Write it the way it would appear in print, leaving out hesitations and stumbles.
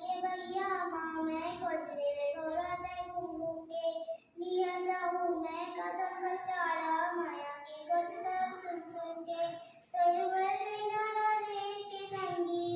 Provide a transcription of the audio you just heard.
के भैया माँ मैं खोजरे वे ढोराते घूम घूम के निया जाऊँ मैं कदम कष्टाला माया के गोट तर सुन सुन के तरुवर रे नारा रे के संगी